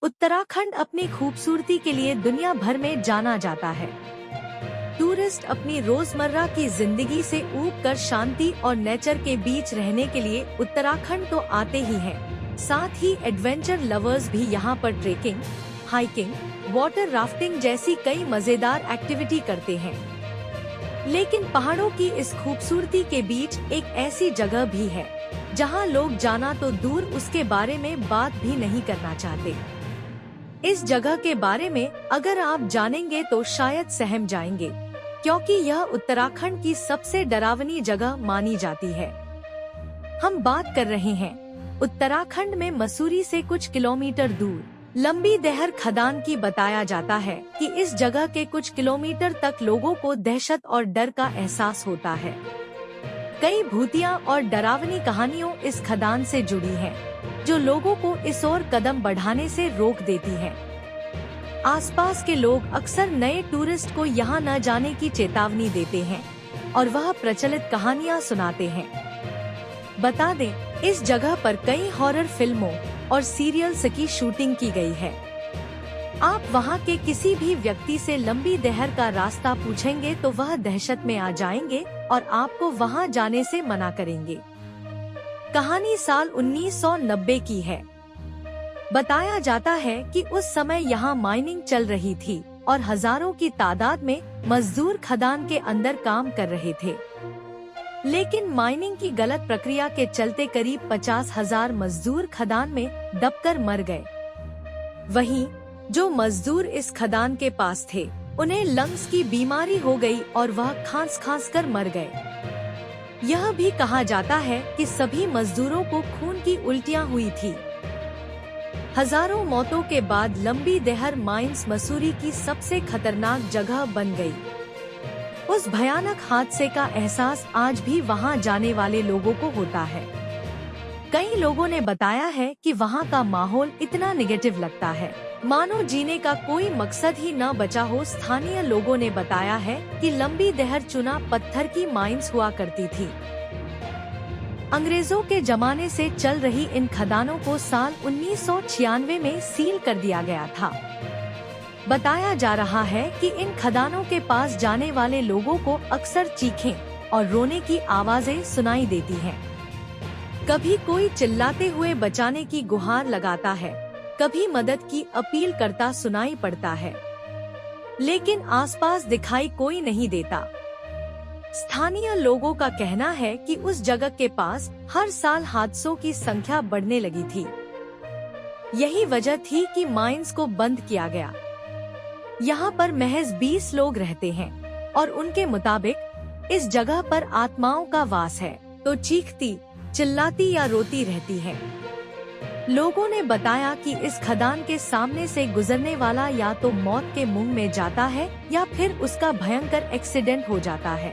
उत्तराखंड अपनी खूबसूरती के लिए दुनिया भर में जाना जाता है। टूरिस्ट अपनी रोजमर्रा की जिंदगी से ऊब कर शांति और नेचर के बीच रहने के लिए उत्तराखंड तो आते ही हैं। साथ ही एडवेंचर लवर्स भी यहाँ पर ट्रेकिंग, हाइकिंग, वाटर राफ्टिंग जैसी कई मजेदार एक्टिविटी करते हैं। लेकिन पहाड़ों की इस खूबसूरती के बीच एक ऐसी जगह भी है जहाँ लोग जाना तो दूर उसके बारे में बात भी नहीं करना चाहते। इस जगह के बारे में अगर आप जानेंगे तो शायद सहम जाएंगे, क्योंकि यह उत्तराखंड की सबसे डरावनी जगह मानी जाती है। हम बात कर रहे हैं उत्तराखंड में मसूरी से कुछ किलोमीटर दूर लंबी देहर खदान की। बताया जाता है कि इस जगह के कुछ किलोमीटर तक लोगों को दहशत और डर का एहसास होता है। कई भूतिया और डरावनी कहानियों इस खदान से जुड़ी हैं, जो लोगों को इस ओर कदम बढ़ाने से रोक देती है। आसपास के लोग अक्सर नए टूरिस्ट को यहाँ न जाने की चेतावनी देते हैं और वह प्रचलित कहानियाँ सुनाते हैं। बता दें, इस जगह पर कई हॉरर फिल्मों और सीरियल्स की शूटिंग की गई है। आप वहाँ के किसी भी व्यक्ति से लंबी देहर का रास्ता पूछेंगे तो वह दहशत में आ जाएंगे और आपको वहाँ जाने से मना करेंगे। कहानी साल 1990 की है। बताया जाता है कि उस समय यहाँ माइनिंग चल रही थी और हजारों की तादाद में मजदूर खदान के अंदर काम कर रहे थे। लेकिन माइनिंग की गलत प्रक्रिया के चलते करीब 50,000 मजदूर खदान में दबकर मर गए। वहीं जो मजदूर इस खदान के पास थे, उन्हें लंग्स की बीमारी हो गई और वह खांस कर मर गए। यह भी कहा जाता है कि सभी मजदूरों को खून की उल्टियां हुई थी। हजारों मौतों के बाद लंबी देहर माइंस मसूरी की सबसे खतरनाक जगह बन गई। उस भयानक हादसे का एहसास आज भी वहां जाने वाले लोगों को होता है। कई लोगों ने बताया है कि वहां का माहौल इतना नेगेटिव लगता है, मानो जीने का कोई मकसद ही न बचा हो। स्थानीय लोगों ने बताया है कि लंबी देहर चुना पत्थर की माइंस हुआ करती थी। अंग्रेजों के जमाने से चल रही इन खदानों को साल 1996 में सील कर दिया गया था। बताया जा रहा है कि इन खदानों के पास जाने वाले लोगों को अक्सर चीखें और रोने की आवाजें सुनाई देती हैं। कभी कोई चिल्लाते हुए बचाने की गुहार लगाता है, कभी मदद की अपील करता सुनाई पड़ता है, लेकिन आसपास दिखाई कोई नहीं देता। स्थानीय लोगों का कहना है कि उस जगह के पास हर साल हादसों की संख्या बढ़ने लगी थी। यही वजह थी कि माइंस को बंद किया गया। यहाँ पर महज 20 लोग रहते हैं और उनके मुताबिक इस जगह पर आत्माओं का वास है, तो चीखती, चिल्लाती या रोती रहती हैं। लोगों ने बताया कि इस खदान के सामने से गुजरने वाला या तो मौत के मुंह में जाता है या फिर उसका भयंकर एक्सीडेंट हो जाता है।